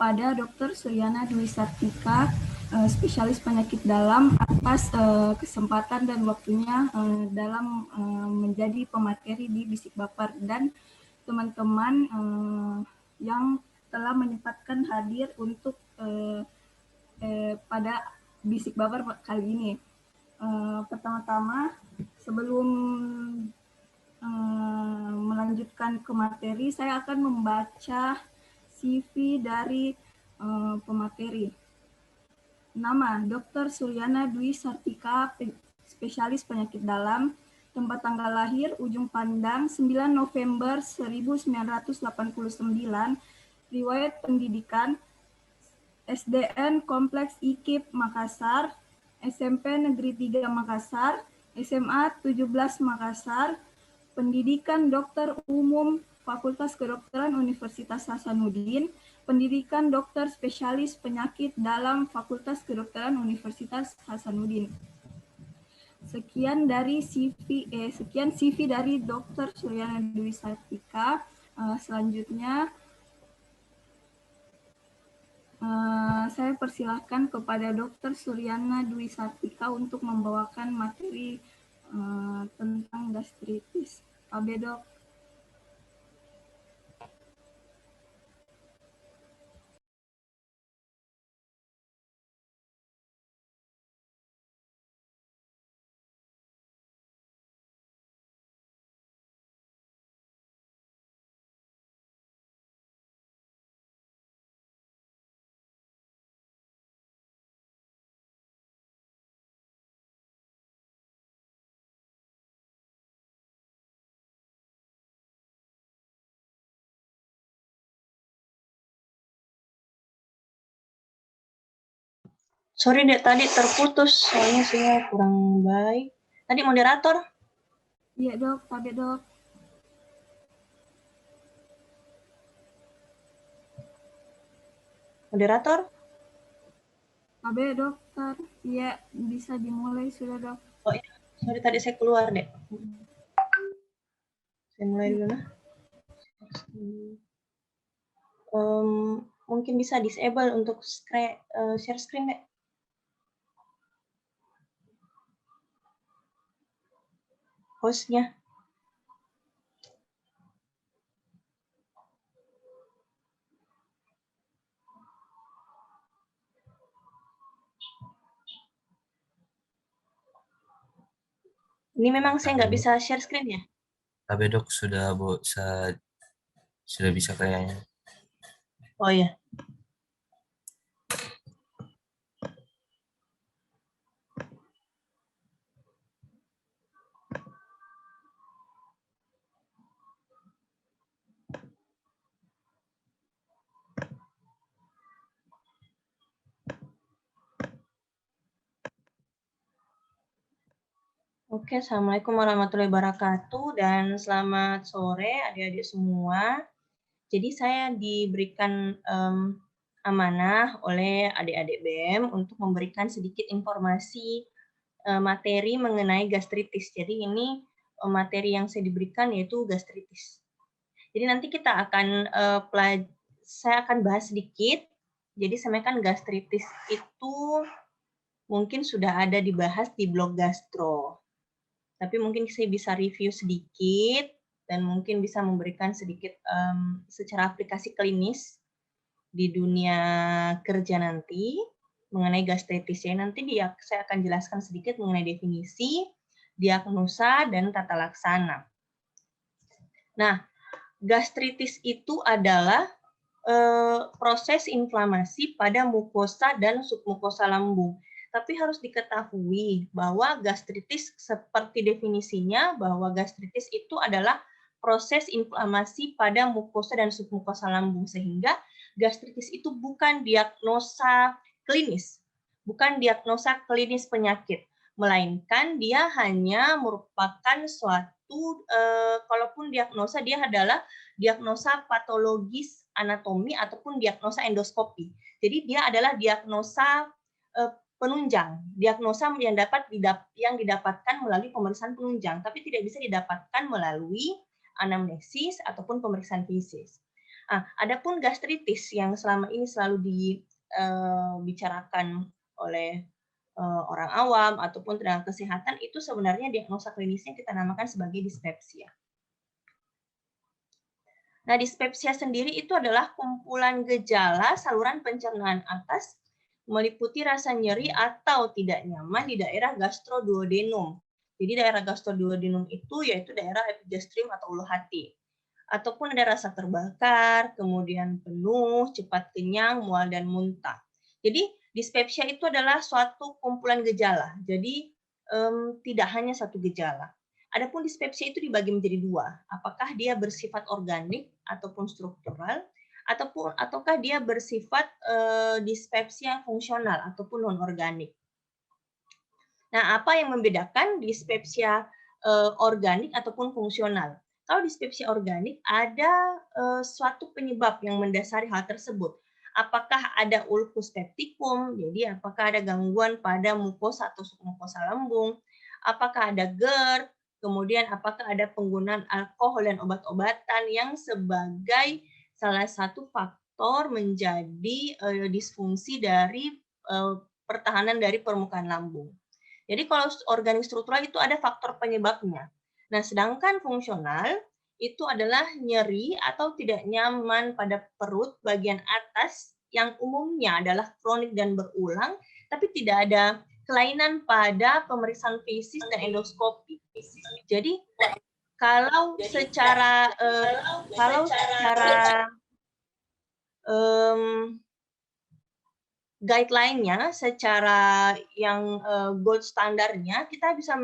kepada Dr. Suryana Dwi Sartika, spesialis penyakit dalam, atas kesempatan dan waktunya dalam menjadi pemateri di Bisik Baper, dan teman-teman yang telah menyempatkan hadir untuk pada Bisik Baper kali ini. Pertama-tama, sebelum melanjutkan ke materi, saya akan membaca CV dari pemateri. Nama, Dr. Suryana Dwi Sartika, spesialis penyakit dalam. Tempat tanggal lahir, Ujung Pandang, 9 November 1989. Riwayat pendidikan, SDN Kompleks IKIP Makassar, SMP Negeri 3 Makassar, SMA 17 Makassar, pendidikan dokter umum Fakultas Kedokteran Universitas Hasanuddin, pendidikan dokter spesialis penyakit dalam Fakultas Kedokteran Universitas Hasanuddin. Sekian CV dari Dr. Suryana Dwi Sartika. Selanjutnya saya persilahkan kepada Dr. Suryana Dwi Sartika untuk membawakan materi tentang gastritis. Abe, Dok. Sorry dek, tadi terputus, soalnya sinyal kurang baik. Tadi moderator? Iya, Dok. Abe, Dok. Moderator? Abe, Dokter. Iya, bisa dimulai sudah, Dok. Oh iya, sorry tadi saya keluar dek. Saya mulai dulu nah. Mungkin bisa disable untuk share screen dek. Hostnya. Ini memang saya nggak bisa share screen ya? Tapi dok sudah bisa kayaknya. Oh iya. Oke, Assalamualaikum warahmatullahi wabarakatuh, dan selamat sore adik-adik semua. Jadi saya diberikan amanah oleh adik-adik BEM untuk memberikan sedikit informasi materi mengenai gastritis. Jadi ini materi yang saya diberikan yaitu gastritis. Jadi nanti kita akan saya akan bahas sedikit. Jadi sampaikan gastritis itu mungkin sudah ada dibahas di blog gastro. Tapi mungkin saya bisa review sedikit dan mungkin bisa memberikan sedikit secara aplikasi klinis di dunia kerja nanti mengenai gastritis. Ya, nanti saya akan jelaskan sedikit mengenai definisi, diagnosa, dan tata laksana. Nah, gastritis itu adalah proses inflamasi pada mukosa dan submukosa lambung. Tapi harus diketahui bahwa gastritis seperti definisinya, bahwa gastritis itu adalah proses inflamasi pada mukosa dan submukosa lambung, sehingga gastritis itu bukan diagnosa klinis, bukan diagnosa klinis penyakit, melainkan dia hanya merupakan suatu, kalaupun diagnosa dia adalah diagnosa patologis anatomi ataupun diagnosa endoskopi. Jadi dia adalah diagnosa penunjang, diagnosa yang didapatkan melalui pemeriksaan penunjang, tapi tidak bisa didapatkan melalui anamnesis ataupun pemeriksaan fisik. Adapun gastritis yang selama ini selalu dibicarakan oleh orang awam ataupun tenaga kesehatan, itu sebenarnya diagnosa klinisnya kita namakan sebagai dispepsia. Nah, dispepsia sendiri itu adalah kumpulan gejala saluran pencernaan atas meliputi rasa nyeri atau tidak nyaman di daerah gastroduodenum. Jadi daerah gastroduodenum itu yaitu daerah epigastrium atau ulu hati. Ataupun ada rasa terbakar, kemudian penuh, cepat kenyang, mual dan muntah. Jadi dispepsia itu adalah suatu kumpulan gejala. Jadi tidak hanya satu gejala. Adapun dispepsia itu dibagi menjadi dua. Apakah dia bersifat organik ataupun struktural, ataukah dia bersifat dispepsia fungsional ataupun non organik. Nah, apa yang membedakan dispepsia organik ataupun fungsional? Kalau dispepsia organik ada suatu penyebab yang mendasari hal tersebut. Apakah ada ulcus pepticum, jadi apakah ada gangguan pada mukosa atau submukosa lambung, apakah ada GERD, kemudian apakah ada penggunaan alkohol dan obat-obatan yang sebagai salah satu faktor menjadi disfungsi dari pertahanan dari permukaan lambung. Jadi kalau organik struktural itu ada faktor penyebabnya. Nah, sedangkan fungsional itu adalah nyeri atau tidak nyaman pada perut bagian atas yang umumnya adalah kronik dan berulang, tapi tidak ada kelainan pada pemeriksaan fisik dan endoskopi. Jadi kalau secara guideline-nya, secara yang gold standarnya, kita bisa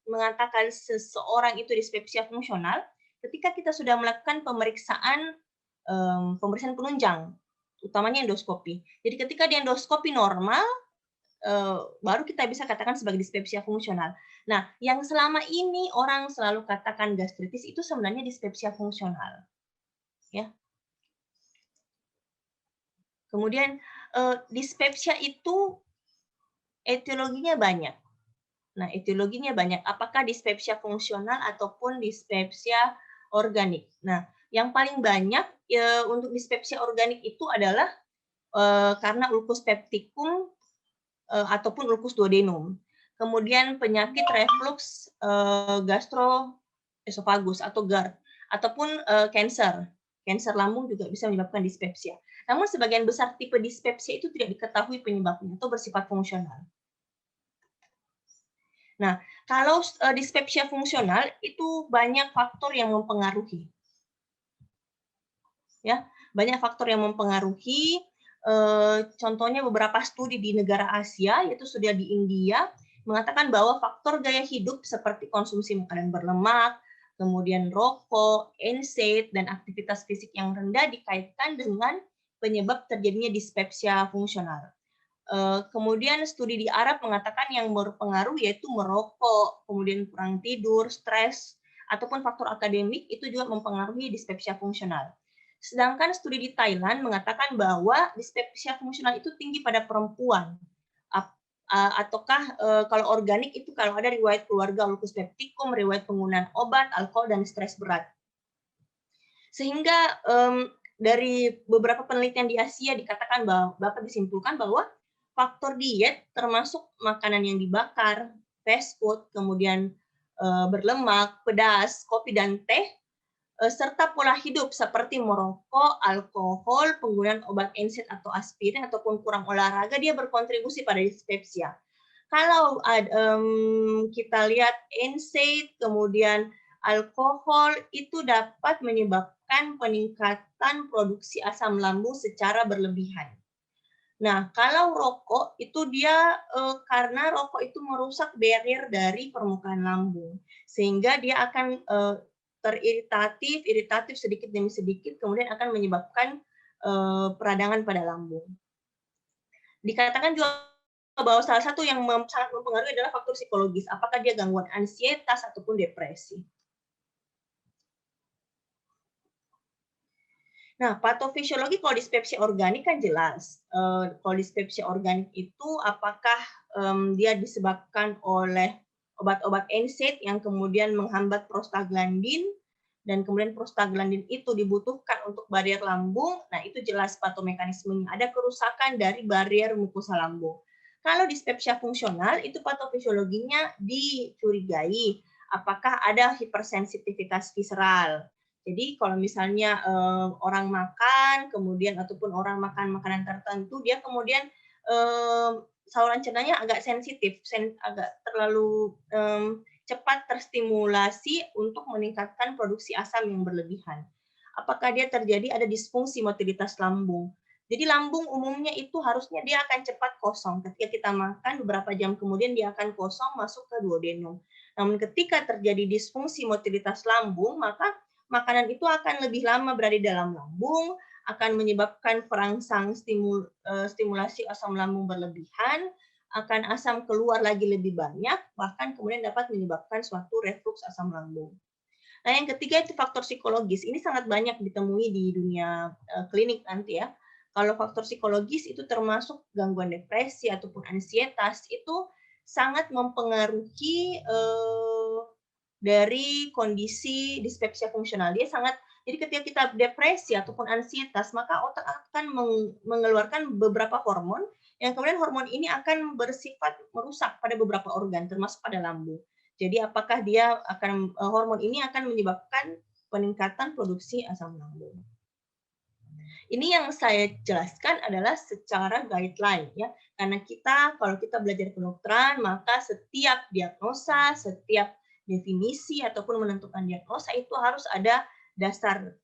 mengatakan seseorang itu dispepsia fungsional ketika kita sudah melakukan pemeriksaan penunjang, utamanya endoskopi. Jadi ketika di endoskopi normal, baru kita bisa katakan sebagai dispepsia fungsional. Nah, yang selama ini orang selalu katakan gastritis itu sebenarnya dispepsia fungsional. Ya. Kemudian dispepsia itu etiologinya banyak. Nah, etiologinya banyak. Apakah dispepsia fungsional ataupun dispepsia organik? Nah, yang paling banyak untuk dispepsia organik itu adalah karena ulcus pepticum ataupun ulcus duodenum. Kemudian penyakit reflux gastroesophagus atau GERD, ataupun kanker lambung juga bisa menyebabkan dispepsia. Namun sebagian besar tipe dispepsia itu tidak diketahui penyebabnya atau bersifat fungsional. Nah, kalau dispepsia fungsional itu banyak faktor yang mempengaruhi. Ya, banyak faktor yang mempengaruhi. Contohnya beberapa studi di negara Asia, yaitu studi di India, mengatakan bahwa faktor gaya hidup seperti konsumsi makanan berlemak, kemudian rokok, NSAID, dan aktivitas fisik yang rendah dikaitkan dengan penyebab terjadinya dispepsia fungsional. Kemudian studi di Arab mengatakan yang berpengaruh yaitu merokok, kemudian kurang tidur, stres, ataupun faktor akademik itu juga mempengaruhi dispepsia fungsional. Sedangkan studi di Thailand mengatakan bahwa dispepsia fungsional itu tinggi pada perempuan. Ataukah kalau organik itu kalau ada riwayat keluarga ulcus pepticum, riwayat penggunaan obat, alkohol, dan stres berat. Sehingga dari beberapa penelitian di Asia dikatakan bahwa dapat disimpulkan bahwa faktor diet termasuk makanan yang dibakar, fast food, kemudian berlemak, pedas, kopi dan teh, serta pola hidup seperti merokok, alkohol, penggunaan obat NSAID atau aspirin ataupun kurang olahraga dia berkontribusi pada dispepsia. Kalau kita lihat NSAID kemudian alkohol itu dapat menyebabkan peningkatan produksi asam lambung secara berlebihan. Nah, kalau rokok itu dia karena rokok itu merusak barrier dari permukaan lambung, sehingga dia akan iritatif sedikit demi sedikit, kemudian akan menyebabkan peradangan pada lambung. Dikatakan juga bahwa salah satu yang sangat mempengaruhi adalah faktor psikologis, apakah dia gangguan ansietas ataupun depresi. Nah, patofisiologi kalau dispepsia organik kan jelas. Kalau dispepsia organik itu apakah dia disebabkan oleh obat-obat NSAID yang kemudian menghambat prostaglandin dan kemudian prostaglandin itu dibutuhkan untuk barier lambung, nah itu jelas patomekanismenya. Ada kerusakan dari barier mukosa lambung. Kalau dispepsia fungsional, itu patofisiologinya dicurigai. Apakah ada hipersensitivitas visceral? Jadi kalau misalnya orang makan, kemudian ataupun orang makan makanan tertentu, dia kemudian saluran cernanya agak sensitif, agak terlalu cepat terstimulasi untuk meningkatkan produksi asam yang berlebihan. Apakah dia terjadi ada disfungsi motilitas lambung? Jadi lambung umumnya itu harusnya dia akan cepat kosong. Ketika kita makan, beberapa jam kemudian dia akan kosong masuk ke duodenum. Namun ketika terjadi disfungsi motilitas lambung, maka makanan itu akan lebih lama berada di dalam lambung, akan menyebabkan perangsang stimulasi asam lambung berlebihan, akan asam keluar lagi lebih banyak, bahkan kemudian dapat menyebabkan suatu reflux asam lambung. Nah, yang ketiga itu faktor psikologis. Ini sangat banyak ditemui di dunia klinik nanti ya. Kalau faktor psikologis itu termasuk gangguan depresi ataupun ansietas, itu sangat mempengaruhi dari kondisi dispepsia fungsional. Dia sangat, jadi ketika kita depresi ataupun ansietas, maka otak akan mengeluarkan beberapa hormon yang kemudian hormon ini akan bersifat merusak pada beberapa organ, termasuk pada lambung. Jadi apakah dia akan hormon ini akan menyebabkan peningkatan produksi asam lambung. Ini yang saya jelaskan adalah secara guideline ya. Karena kalau kita belajar kedokteran, maka setiap diagnosa, setiap definisi ataupun menentukan diagnosa itu harus ada dasar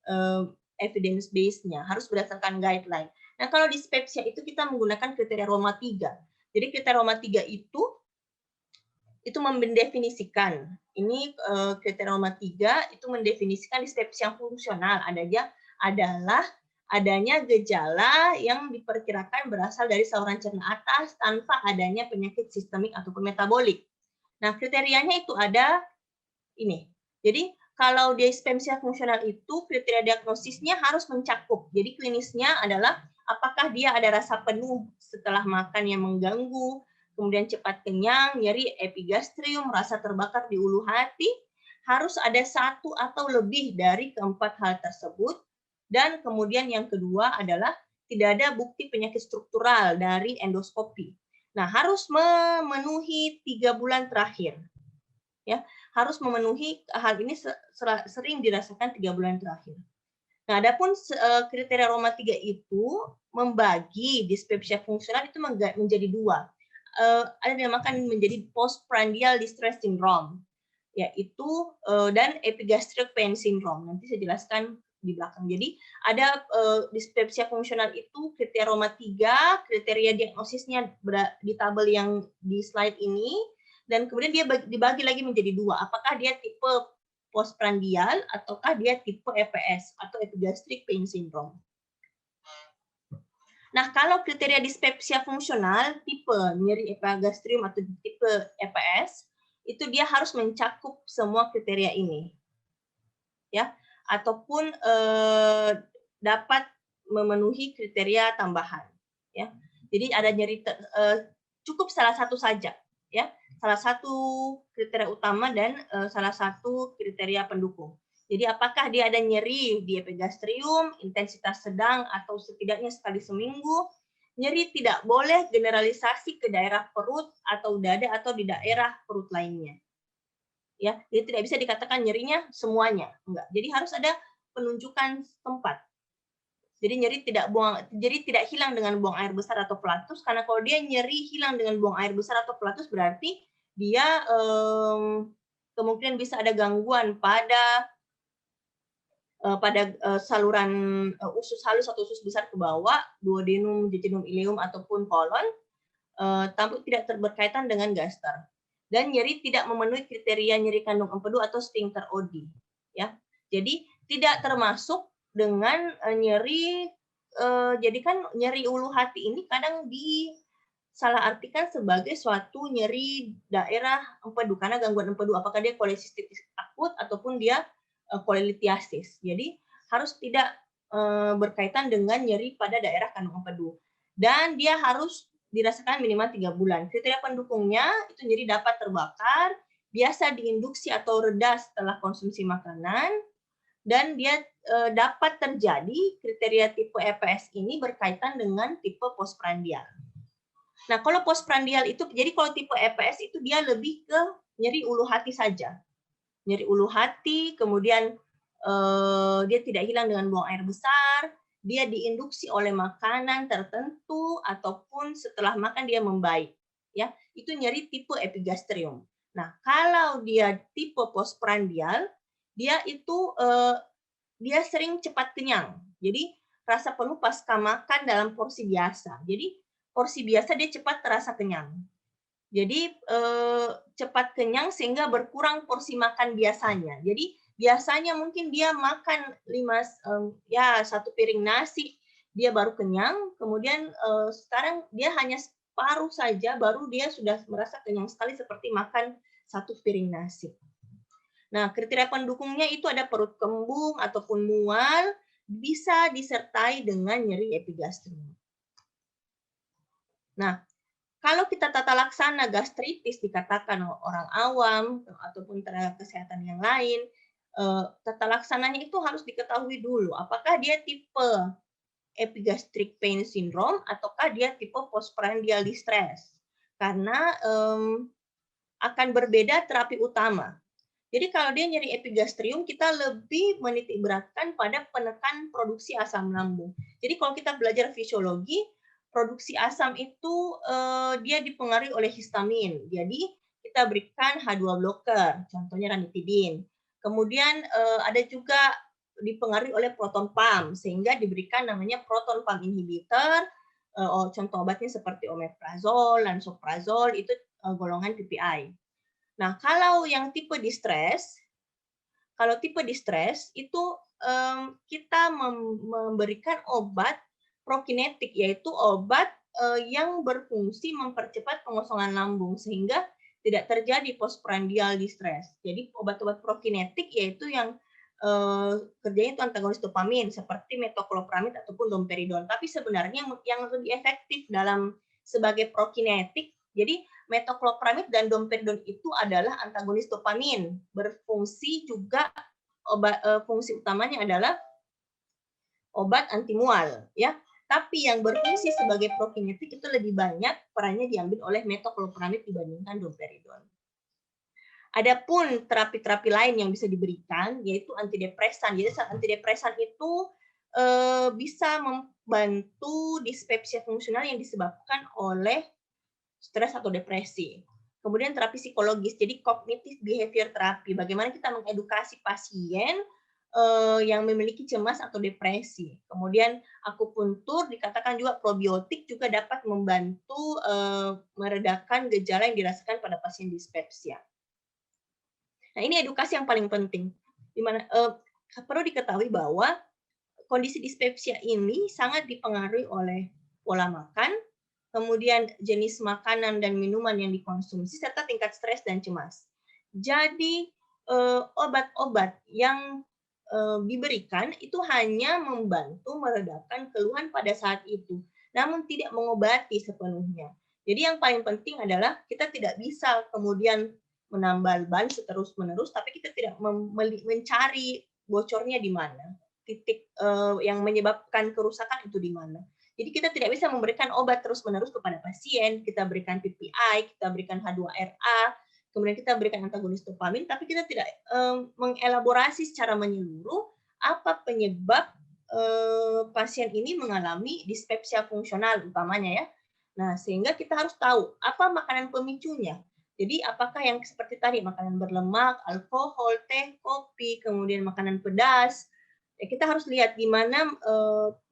evidence base-nya, harus berdasarkan guideline. Nah, kalau dispepsia itu kita menggunakan kriteria Roma 3. Jadi kriteria Roma 3 itu mendefinisikan. Ini kriteria Roma 3 itu mendefinisikan dispepsia fungsional adalah adanya gejala yang diperkirakan berasal dari saluran cerna atas tanpa adanya penyakit sistemik ataupun metabolik. Nah, kriterianya itu ada ini. Jadi, kalau dispepsia fungsional itu kriteria diagnosisnya harus mencakup. Jadi, klinisnya adalah apakah dia ada rasa penuh setelah makan yang mengganggu, kemudian cepat kenyang, nyeri epigastrium, rasa terbakar di ulu hati, harus ada satu atau lebih dari keempat hal tersebut. Dan kemudian yang kedua adalah tidak ada bukti penyakit struktural dari endoskopi. Nah, harus memenuhi 3 bulan terakhir. Ya, harus memenuhi hal ini sering dirasakan 3 bulan terakhir. Nah, adapun kriteria Roma 3 itu membagi dispepsia fungsional itu menjadi 2. Ada yang dinamakan menjadi postprandial distress syndrome, yaitu dan epigastric pain syndrome. Nanti saya jelaskan di belakang. Jadi ada dispepsia fungsional itu kriteria Roma 3, kriteria diagnosisnya di tabel yang di slide ini, dan kemudian dia dibagi lagi menjadi 2. Apakah dia tipe postprandial ataukah dia tipe EPS atau epigastric pain syndrome. Nah, kalau kriteria dispepsia fungsional tipe nyeri epigastrium atau tipe EPS, itu dia harus mencakup semua kriteria ini. Ya, ataupun dapat memenuhi kriteria tambahan, ya. Jadi ada nyeri cukup salah satu saja, ya. Salah satu kriteria utama dan salah satu kriteria pendukung. Jadi apakah dia ada nyeri di epigastrium, intensitas sedang atau setidaknya sekali seminggu. Nyeri tidak boleh generalisasi ke daerah perut atau dada atau di daerah perut lainnya. Ya, jadi tidak bisa dikatakan nyerinya semuanya, enggak. Jadi harus ada penunjukan tempat. Jadi tidak hilang dengan buang air besar atau flatus, karena kalau dia nyeri hilang dengan buang air besar atau flatus berarti dia kemungkinan bisa ada gangguan pada saluran usus halus atau usus besar ke bawah, duodenum, jejunum, ileum ataupun kolon, tapi tidak berkaitan dengan gaster. Dan nyeri tidak memenuhi kriteria nyeri kandung empedu atau sphincter OD, ya. Jadi tidak termasuk dengan nyeri. Jadi kan nyeri ulu hati ini kadang disalahartikan sebagai suatu nyeri daerah empedu karena gangguan empedu. Apakah dia kolesistitis akut ataupun dia kolelitiasis. Jadi harus tidak berkaitan dengan nyeri pada daerah kandung empedu. Dan dia harus dirasakan minimal 3 bulan. Kriteria pendukungnya itu nyeri dapat terbakar, biasa diinduksi atau reda setelah konsumsi makanan, dan dia dapat terjadi kriteria tipe EPS ini berkaitan dengan tipe postprandial. Nah, kalau postprandial itu, jadi kalau tipe EPS itu dia lebih ke nyeri ulu hati saja. Nyeri ulu hati, kemudian dia tidak hilang dengan buang air besar, dia diinduksi oleh makanan tertentu, ataupun setelah makan dia membaik. Ya, itu nyeri tipe epigastrium. Nah, kalau dia tipe postprandial, dia itu dia sering cepat kenyang. Jadi rasa penuh pasca makan dalam porsi biasa. Jadi porsi biasa dia cepat terasa kenyang. Jadi cepat kenyang sehingga berkurang porsi makan biasanya. Jadi biasanya mungkin dia makan 1 piring nasi, dia baru kenyang, kemudian sekarang dia hanya separuh saja, baru dia sudah merasa kenyang sekali seperti makan 1 piring nasi. Nah, kriteria pendukungnya itu ada perut kembung ataupun mual, bisa disertai dengan nyeri epigastrium. Nah, kalau kita tata laksana gastritis dikatakan orang awam ataupun tenaga kesehatan yang lain, tata laksananya itu harus diketahui dulu apakah dia tipe epigastric pain syndrome ataukah dia tipe postprandial distress. Karena akan berbeda terapi utama. Jadi kalau dia nyeri epigastrium, kita lebih menitik beratkan pada penekan produksi asam lambung. Jadi kalau kita belajar fisiologi, produksi asam itu dia dipengaruhi oleh histamin. Jadi kita berikan H2 blocker, contohnya ranitidin. Kemudian ada juga dipengaruhi oleh proton pump, sehingga diberikan namanya proton pump inhibitor. Contoh obatnya seperti omeprazol, lansoprazol, itu golongan PPI. Nah, kalau yang tipe distress, itu kita memberikan obat prokinetik, yaitu obat yang berfungsi mempercepat pengosongan lambung sehingga tidak terjadi postprandial distress. Jadi obat-obat prokinetik yaitu yang kerjanya itu antagonis dopamin seperti metoclopramid ataupun domperidon. Tapi sebenarnya yang lebih efektif dalam sebagai prokinetik, jadi metoclopramid dan domperidon itu adalah antagonis dopamin, berfungsi juga fungsi utamanya adalah obat anti mual, ya. Tapi yang berfungsi sebagai prokinetik itu lebih banyak perannya diambil oleh metoclopramid dibandingkan domperidon. Adapun terapi-terapi lain yang bisa diberikan yaitu antidepresan. Jadi antidepresan itu bisa membantu dispepsia fungsional yang disebabkan oleh stres atau depresi. Kemudian terapi psikologis, jadi cognitive behavior therapy. Bagaimana kita mengedukasi pasien yang memiliki cemas atau depresi. Kemudian akupuntur dikatakan juga probiotik juga dapat membantu meredakan gejala yang dirasakan pada pasien dispepsia. Nah, ini edukasi yang paling penting. Di mana perlu diketahui bahwa kondisi dispepsia ini sangat dipengaruhi oleh pola makan, kemudian jenis makanan dan minuman yang dikonsumsi, serta tingkat stres dan cemas. Jadi, obat-obat yang diberikan itu hanya membantu meredakan keluhan pada saat itu, namun tidak mengobati sepenuhnya. Jadi yang paling penting adalah kita tidak bisa kemudian menambal ban terus-menerus, tapi kita tidak mencari bocornya di mana, titik yang menyebabkan kerusakan itu di mana. Jadi kita tidak bisa memberikan obat terus-menerus kepada pasien, kita berikan PPI, kita berikan H2RA, kemudian kita berikan antagonis dopamin, tapi kita tidak mengelaborasi secara menyeluruh apa penyebab pasien ini mengalami dispepsia fungsional utamanya, ya. Nah, sehingga kita harus tahu apa makanan pemicunya. Jadi apakah yang seperti tadi makanan berlemak, alkohol, teh, kopi, kemudian makanan pedas. Kita harus lihat di mana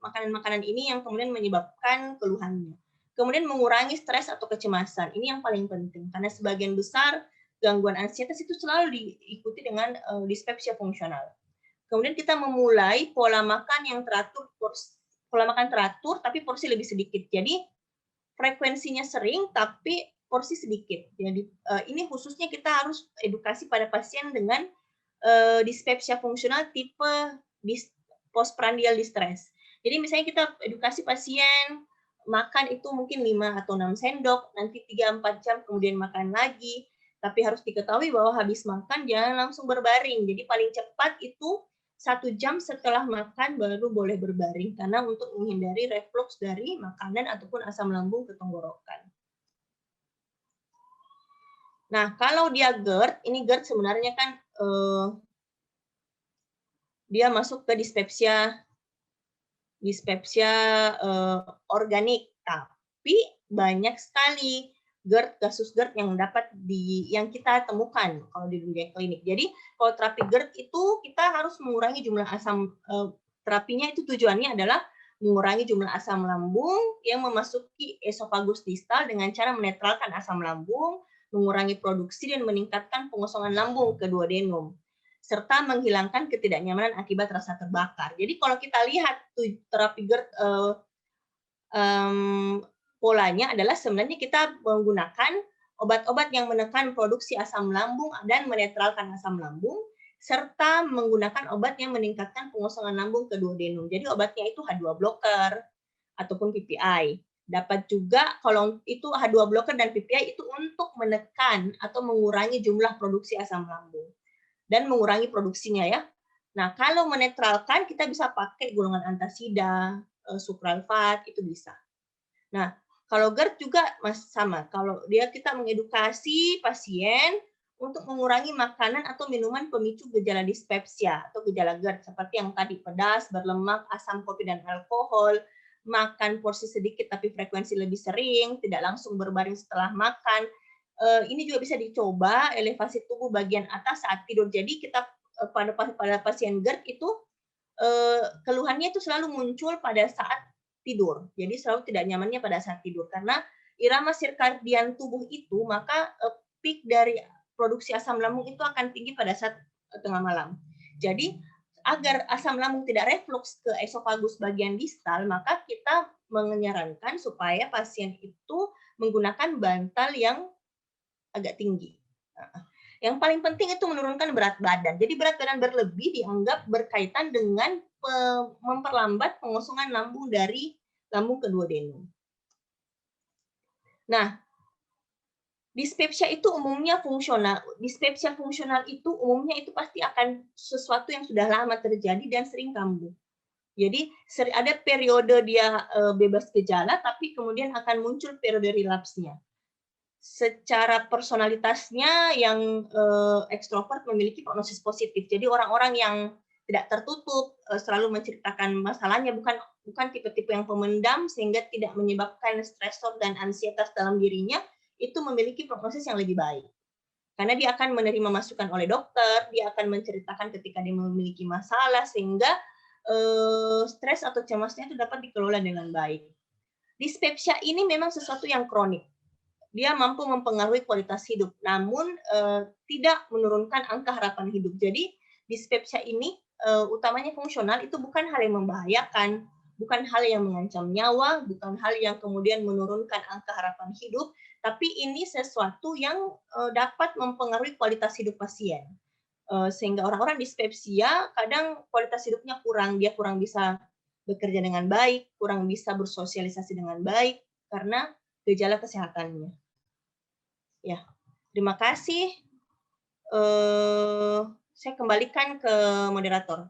makanan-makanan ini yang kemudian menyebabkan keluhannya. Kemudian mengurangi stres atau kecemasan. Ini yang paling penting karena sebagian besar gangguan ansietas itu selalu diikuti dengan dispepsia fungsional. Kemudian kita memulai pola makan yang teratur, tapi porsi lebih sedikit. Jadi frekuensinya sering tapi porsi sedikit. Jadi ini khususnya kita harus edukasi pada pasien dengan dispepsia fungsional tipe postprandial distress. Jadi misalnya kita edukasi pasien makan itu mungkin 5 atau 6 sendok, nanti 3-4 jam kemudian makan lagi. Tapi harus diketahui bahwa habis makan jangan langsung berbaring. Jadi paling cepat itu 1 jam setelah makan baru boleh berbaring, karena untuk menghindari reflux dari makanan ataupun asam lambung ke tenggorokan. Nah, kalau dia GERD, ini GERD sebenarnya kan dia masuk ke dispepsia organik, tapi banyak sekali kasus GERD yang kita temukan kalau di dunia klinik. Jadi kalau terapi GERD itu kita harus mengurangi jumlah asam, terapinya itu tujuannya adalah mengurangi jumlah asam lambung yang memasuki esofagus distal dengan cara menetralkan asam lambung, mengurangi produksi dan meningkatkan pengosongan lambung ke duodenum, serta menghilangkan ketidaknyamanan akibat rasa terbakar. Jadi kalau kita lihat terapi GERD polanya adalah sebenarnya kita menggunakan obat-obat yang menekan produksi asam lambung dan menetralkan asam lambung, serta menggunakan obat yang meningkatkan pengosongan lambung ke duodenum. Jadi obatnya itu H2 blocker ataupun PPI. Dapat juga kalau itu H2 blocker dan PPI itu untuk menekan atau mengurangi jumlah produksi asam lambung dan mengurangi produksinya ya. Nah, kalau menetralkan kita bisa pakai golongan antasida, sukralfat, itu bisa. Nah, kalau GERD juga sama. Kalau kita mengedukasi pasien untuk mengurangi makanan atau minuman pemicu gejala dispepsia atau gejala GERD seperti yang tadi pedas, berlemak, asam, kopi, dan alkohol, makan porsi sedikit tapi frekuensi lebih sering, tidak langsung berbaring setelah makan. Ini juga bisa dicoba elevasi tubuh bagian atas saat tidur. Jadi kita pada pasien GERD itu keluhannya itu selalu muncul pada saat tidur. Jadi selalu tidak nyamannya pada saat tidur karena irama sirkadian tubuh itu, maka peak dari produksi asam lambung itu akan tinggi pada saat tengah malam. Jadi agar asam lambung tidak reflux ke esofagus bagian distal, maka kita menyarankan supaya pasien itu menggunakan bantal yang agak tinggi. Yang paling penting itu menurunkan berat badan. Jadi berat badan berlebih dianggap berkaitan dengan memperlambat pengosongan lambung dari lambung ke duodenum. Nah, dispepsia itu umumnya fungsional. Dispepsia fungsional itu umumnya itu pasti akan sesuatu yang sudah lama terjadi dan sering kambuh. Jadi ada periode dia bebas gejala, tapi kemudian akan muncul periode relapsnya. Secara personalitasnya yang ekstrovert memiliki prognosis positif. Jadi orang-orang yang tidak tertutup selalu menceritakan masalahnya, bukan tipe-tipe yang pemendam sehingga tidak menyebabkan stresor dan ansietas dalam dirinya, itu memiliki prognosis yang lebih baik. Karena dia akan menerima masukan oleh dokter, dia akan menceritakan ketika dia memiliki masalah sehingga stres atau cemasnya itu dapat dikelola dengan baik. Dispepsia ini memang sesuatu yang kronik. Dia mampu mempengaruhi kualitas hidup, namun tidak menurunkan angka harapan hidup. Jadi dispepsia ini utamanya fungsional, itu bukan hal yang membahayakan, bukan hal yang mengancam nyawa, bukan hal yang kemudian menurunkan angka harapan hidup, tapi ini sesuatu yang dapat mempengaruhi kualitas hidup pasien. Sehingga orang-orang dispepsia kadang kualitas hidupnya kurang, dia kurang bisa bekerja dengan baik, kurang bisa bersosialisasi dengan baik karena gejala kesehatannya. Ya, terima kasih. Saya kembalikan ke moderator.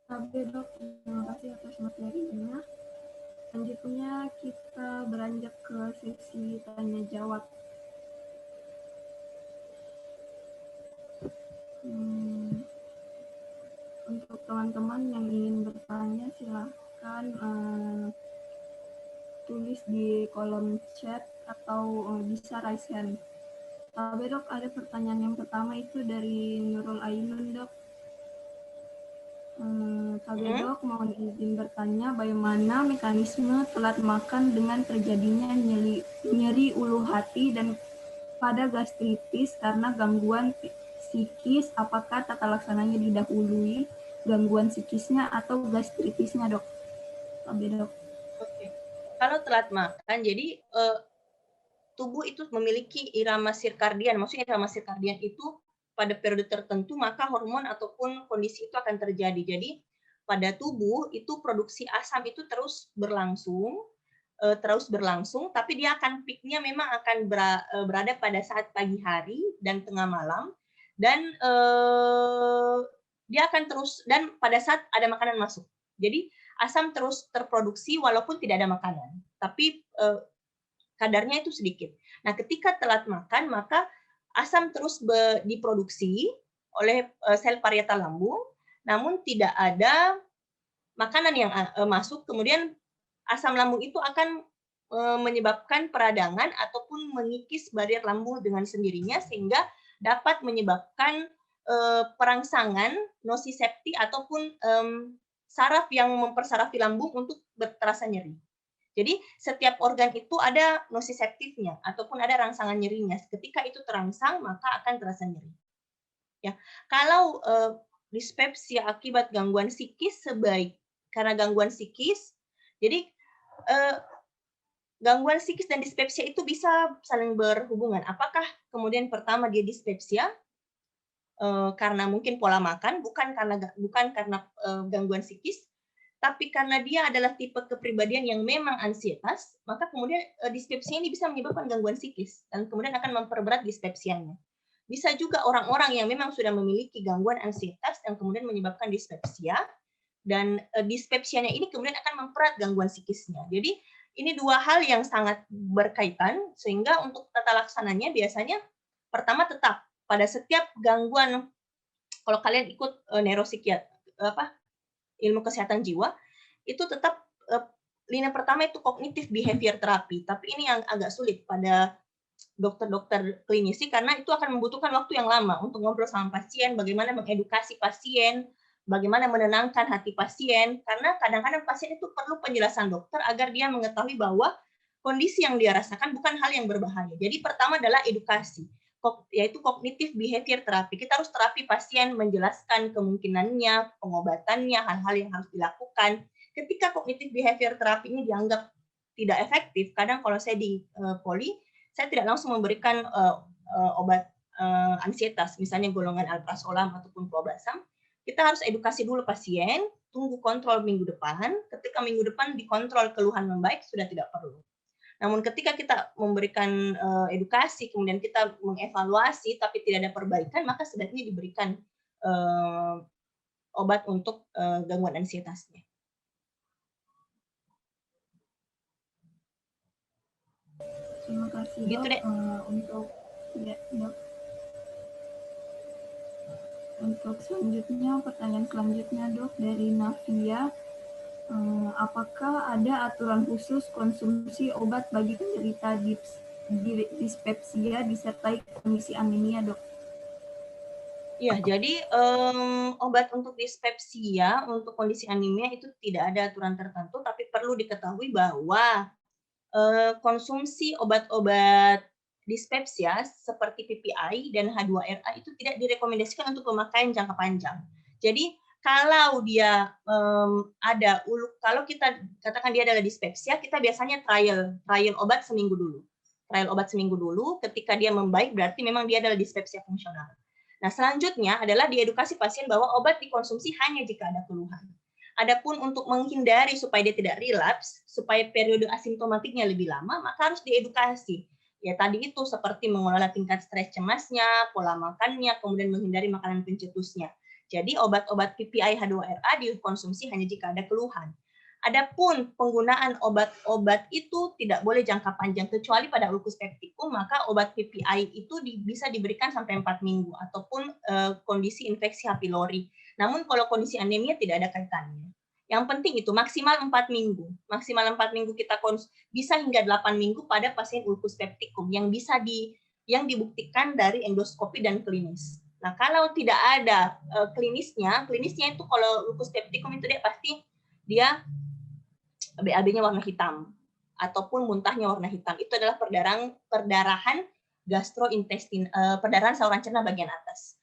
Oke dok, terima kasih atas materinya. Selanjutnya kita beranjak ke sesi tanya jawab. Untuk teman-teman yang ingin bertanya silahkan tulis di kolom chat atau bisa raise hand. Dok, ada pertanyaan yang pertama itu dari Nurul Ainun dok. Dok, mohon izin bertanya bagaimana mekanisme telat makan dengan terjadinya nyeri ulu hati dan pada gastritis karena gangguan psikis, apakah tata laksananya didahului gangguan psikisnya atau gastritisnya dok? Dok. Oke. Kalau telat makan, jadi tubuh itu memiliki irama sirkadian, maksudnya irama sirkadian itu pada periode tertentu maka hormon ataupun kondisi itu akan terjadi. Jadi pada tubuh itu produksi asam itu terus berlangsung, tapi dia akan peaknya memang akan berada pada saat pagi hari dan tengah malam, dan dia akan terus, dan pada saat ada makanan masuk. Jadi asam terus terproduksi walaupun tidak ada makanan, tapi kadarnya itu sedikit. Nah, ketika telat makan, maka asam terus diproduksi oleh sel parietal lambung, namun tidak ada makanan yang masuk, kemudian asam lambung itu akan menyebabkan peradangan ataupun mengikis barrier lambung dengan sendirinya, sehingga dapat menyebabkan perangsangan nosisepti ataupun saraf yang mempersarafi lambung untuk terasa nyeri. Jadi setiap organ itu ada nosiseptifnya ataupun ada rangsangan nyerinya. Ketika itu terangsang, maka akan terasa nyeri. Ya, kalau dispepsia akibat gangguan psikis karena gangguan psikis, jadi gangguan psikis dan dispepsia itu bisa saling berhubungan. Apakah kemudian pertama dia dispepsia karena mungkin pola makan, bukan karena gangguan psikis, tapi karena dia adalah tipe kepribadian yang memang ansietas, maka kemudian dispepsia ini bisa menyebabkan gangguan psikis dan kemudian akan memperberat dispepsianya. Bisa juga orang-orang yang memang sudah memiliki gangguan ansietas yang kemudian menyebabkan dispepsia, dan dispepsianya ini kemudian akan memperat gangguan psikisnya. Jadi ini dua hal yang sangat berkaitan, sehingga untuk tata laksananya biasanya pertama tetap pada setiap gangguan, kalau kalian ikut ilmu kesehatan jiwa, itu tetap lini pertama itu kognitif behavior therapy, tapi ini yang agak sulit pada dokter-dokter klinisi karena itu akan membutuhkan waktu yang lama untuk ngobrol sama pasien, bagaimana mengedukasi pasien, bagaimana menenangkan hati pasien, karena kadang-kadang pasien itu perlu penjelasan dokter agar dia mengetahui bahwa kondisi yang dia rasakan bukan hal yang berbahaya. Jadi pertama adalah edukasi, yaitu kognitif behavior therapy. Kita harus terapi pasien, menjelaskan kemungkinannya, pengobatannya, hal-hal yang harus dilakukan. Ketika kognitif behavior therapy ini dianggap tidak efektif, kadang kalau saya di poli, saya tidak langsung memberikan obat ansietas, misalnya golongan alprazolam ataupun clobazam. Kita harus edukasi dulu pasien, tunggu kontrol minggu depan. Ketika minggu depan dikontrol keluhan membaik, sudah tidak perlu. Namun ketika kita memberikan edukasi, kemudian kita mengevaluasi, tapi tidak ada perbaikan, maka sebaiknya diberikan obat untuk gangguan ansietasnya. Terima kasih gitu, dok. Dek. Untuk selanjutnya, pertanyaan selanjutnya dok dari Navia. Apakah ada aturan khusus konsumsi obat bagi penderita dispepsia disertai kondisi anemia, dok? Ya, jadi obat untuk dispepsia, untuk kondisi anemia itu tidak ada aturan tertentu, tapi perlu diketahui bahwa konsumsi obat-obat dispepsia seperti PPI dan H2RA itu tidak direkomendasikan untuk pemakaian jangka panjang. Jadi kalau dia kalau kita katakan dia adalah dispepsia, kita biasanya trial obat seminggu dulu. Trial obat seminggu dulu, ketika dia membaik berarti memang dia adalah dispepsia fungsional. Nah, selanjutnya adalah diedukasi pasien bahwa obat dikonsumsi hanya jika ada keluhan. Adapun untuk menghindari supaya dia tidak relapse, supaya periode asimptomatiknya lebih lama, maka harus diedukasi. Ya tadi itu seperti mengelola tingkat stres cemasnya, pola makannya, kemudian menghindari makanan pencetusnya. Jadi obat-obat PPI H2RA dikonsumsi hanya jika ada keluhan. Adapun penggunaan obat-obat itu tidak boleh jangka panjang, kecuali pada ulcus pepticum, maka obat PPI itu bisa diberikan sampai 4 minggu, ataupun kondisi infeksi H. pylori. Namun kalau kondisi anemia tidak ada kaitannya. Yang penting itu maksimal 4 minggu. Maksimal 4 minggu kita bisa hingga 8 minggu pada pasien ulcus pepticum yang yang dibuktikan dari endoskopi dan klinis. Nah, kalau tidak ada klinisnya itu kalau ulcus pepticum itu dia pasti dia BAB-nya warna hitam ataupun muntahnya warna hitam. Itu adalah perdarahan gastrointestin, perdarahan saluran cerna bagian atas.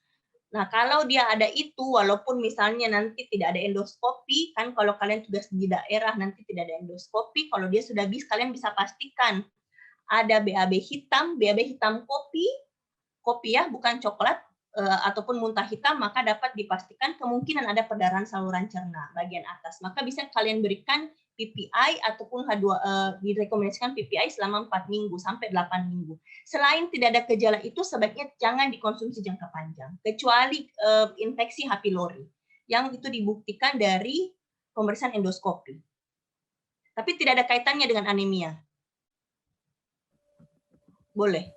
Nah, kalau dia ada itu, walaupun misalnya nanti tidak ada endoskopi, kan kalau kalian tugas di daerah nanti tidak ada endoskopi, kalau dia sudah kalian bisa pastikan ada BAB hitam kopi ya, bukan coklat, ataupun muntah hitam, maka dapat dipastikan kemungkinan ada perdarahan saluran cerna bagian atas. Maka bisa kalian berikan PPI ataupun direkomendasikan PPI selama 4 minggu sampai 8 minggu. Selain tidak ada gejala itu, sebaiknya jangan dikonsumsi jangka panjang, kecuali infeksi H. pylori, yang itu dibuktikan dari pemeriksaan endoskopi. Tapi tidak ada kaitannya dengan anemia. Boleh.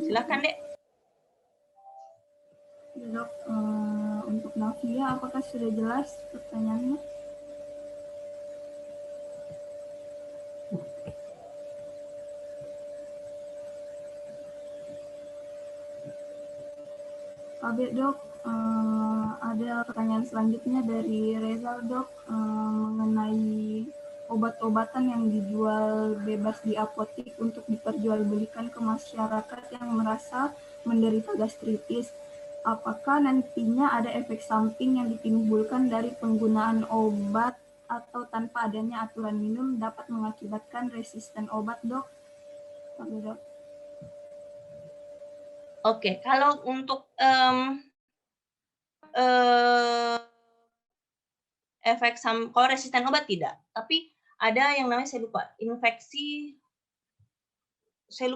Silakan, Dek. Ya, Dok, untuk Navia, apakah sudah jelas pertanyaannya? Oke, Dok, ada pertanyaan selanjutnya dari Reza, Dok, mengenai obat-obatan yang dijual bebas di apotek untuk diperjualbelikan ke masyarakat yang merasa menderita gastritis. Apakah nantinya ada efek samping yang ditimbulkan dari penggunaan obat atau tanpa adanya aturan minum dapat mengakibatkan resisten obat, Dok? Oke, Dok. Oke, kalau untuk kalau resisten obat tidak, tapi ada yang namanya saya lupa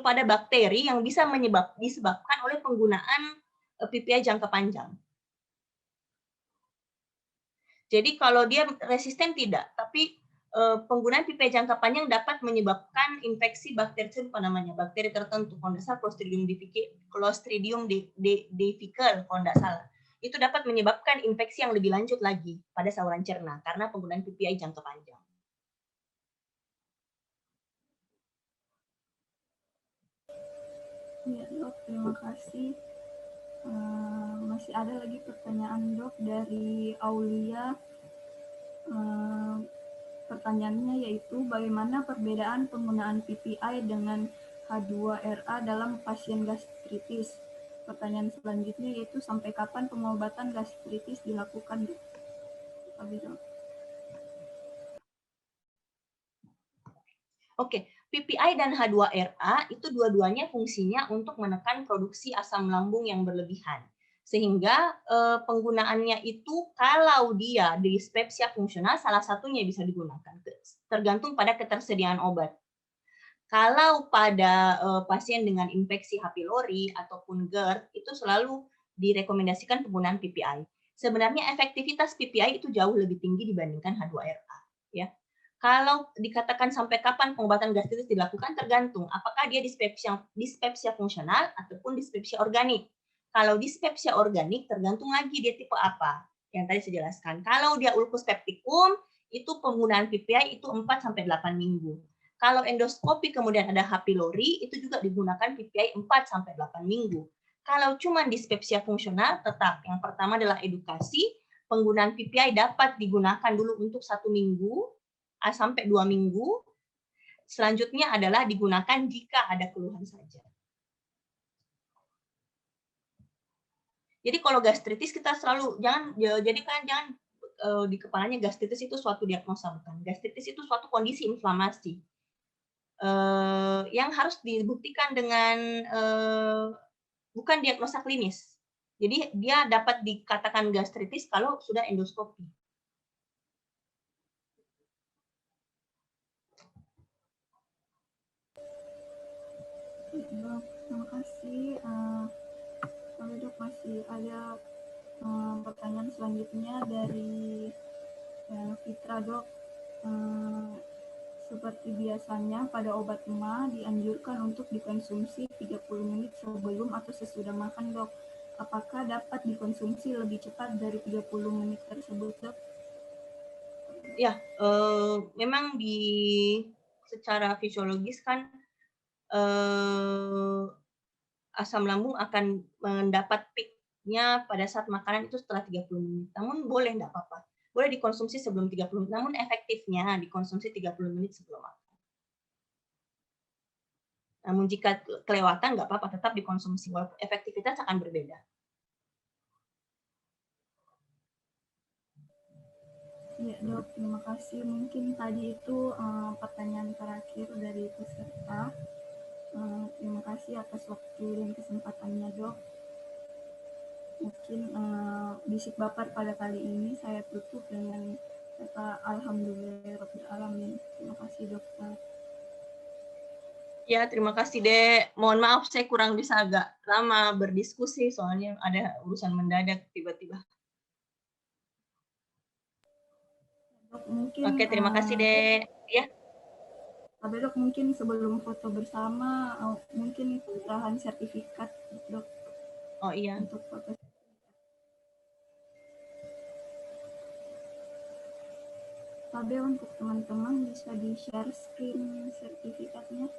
ada bakteri yang bisa disebabkan oleh penggunaan PPI jangka panjang. Jadi kalau dia resisten tidak, tapi penggunaan PPI jangka panjang dapat menyebabkan infeksi bakteri, saya lupa namanya, bakteri tertentu, kalau tidak salah Clostridium difficile, kalau tidak salah. Itu dapat menyebabkan infeksi yang lebih lanjut lagi pada saluran cerna karena penggunaan PPI jangka panjang. Ya, Dok, terima kasih. Masih ada lagi pertanyaan, Dok, dari Aulia. Pertanyaannya yaitu bagaimana perbedaan penggunaan PPI dengan H2RA dalam pasien gastritis? Pertanyaan selanjutnya yaitu sampai kapan pengobatan gastritis dilakukan, Dok? Dok. Oke, PPI dan H2RA itu dua-duanya fungsinya untuk menekan produksi asam lambung yang berlebihan. Sehingga penggunaannya itu kalau dia dispepsia fungsional, salah satunya bisa digunakan. Tergantung pada ketersediaan obat. Kalau pada pasien dengan infeksi H. pylori ataupun GERD, itu selalu direkomendasikan penggunaan PPI. Sebenarnya efektivitas PPI itu jauh lebih tinggi dibandingkan H2RA. Ya. Kalau dikatakan sampai kapan pengobatan gastritis dilakukan, tergantung apakah dia dispepsia fungsional ataupun dispepsia organik. Kalau dispepsia organik, tergantung lagi dia tipe apa, yang tadi saya jelaskan. Kalau dia ulcus pepticum, itu penggunaan PPI itu 4-8 minggu. Kalau endoskopi kemudian ada H. pylori, itu juga digunakan PPI 4-8 minggu. Kalau cuma dispepsia fungsional, tetap yang pertama adalah edukasi. Penggunaan PPI dapat digunakan dulu untuk 1 minggu, sampai 2 minggu. Selanjutnya adalah digunakan jika ada keluhan saja. Jadi kalau gastritis kita selalu jangan di kepalanya gastritis itu suatu diagnosa, bukan. Gastritis itu suatu kondisi inflamasi yang harus dibuktikan dengan bukan diagnosa klinis. Jadi dia dapat dikatakan gastritis kalau sudah endoskopi. Dok, terima kasih. Dok, masih ada pertanyaan selanjutnya dari Fitra, Dok. Seperti biasanya pada obat MA dianjurkan untuk dikonsumsi 30 menit sebelum atau sesudah makan, Dok. Apakah dapat dikonsumsi lebih cepat dari 30 menit tersebut, Dok? Ya, memang secara fisiologis kan asam lambung akan mendapat peak-nya pada saat makanan itu setelah 30 menit. Namun boleh enggak apa-apa. Boleh dikonsumsi sebelum 30 menit, namun efektifnya dikonsumsi 30 menit sebelum makan. Namun jika kelewatan enggak apa-apa, tetap dikonsumsi. Walaupun efektivitas akan berbeda. Ya, Dok, terima kasih. Mungkin tadi itu pertanyaan terakhir dari peserta. Terima kasih atas waktu dan kesempatannya, Dok. Mungkin bisik baper pada kali ini saya tutup dengan kata Alhamdulillahirabbil alamin. Terima kasih dokter. Ya, terima kasih, Dek. Mohon maaf saya kurang bisa agak lama berdiskusi, soalnya ada urusan mendadak tiba-tiba. Dok, mungkin Oke, terima kasih, Dek. Ya. Pak Dok, mungkin sebelum foto bersama, mungkin penyerahan sertifikat, Dok. Oh iya. Untuk foto. Pak untuk teman-teman bisa di-share screen sertifikatnya.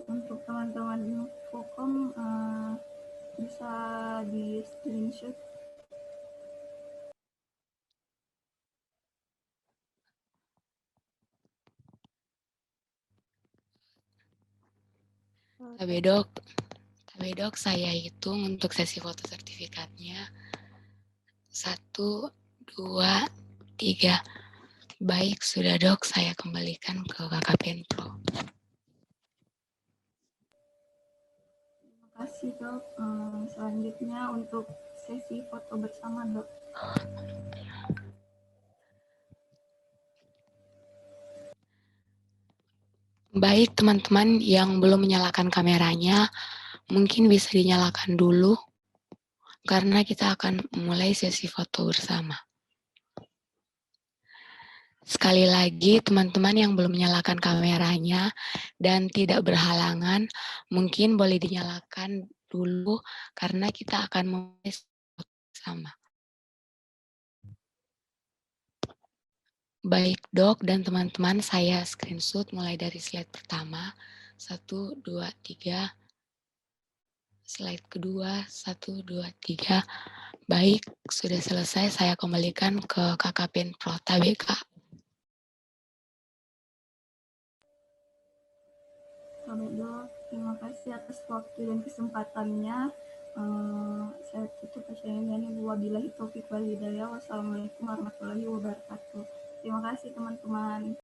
Untuk teman-teman Infokom bisa di screenshot. Tapi dok, saya hitung untuk sesi foto sertifikatnya 1, 2, 3. Baik, sudah dok, saya kembalikan ke KKPN Pro. Terima kasih dok. Selanjutnya untuk sesi foto bersama dok. Baik, teman-teman yang belum menyalakan kameranya, mungkin bisa dinyalakan dulu, karena kita akan mulai sesi foto bersama. Sekali lagi, teman-teman yang belum menyalakan kameranya dan tidak berhalangan, mungkin boleh dinyalakan dulu, karena kita akan mulai foto bersama. Baik dok dan teman-teman, saya screenshot mulai dari slide pertama, 1, 2, 3, slide kedua, 1, 2, 3. Baik, sudah selesai, saya kembalikan ke KKPN Pro TBK. Baik dok, terima kasih atas waktu dan kesempatannya. Saya tutup acaranya ini. Wabillahi taufiq wal hidayah. Wassalamualaikum warahmatullahi wabarakatuh. Terima kasih teman-teman.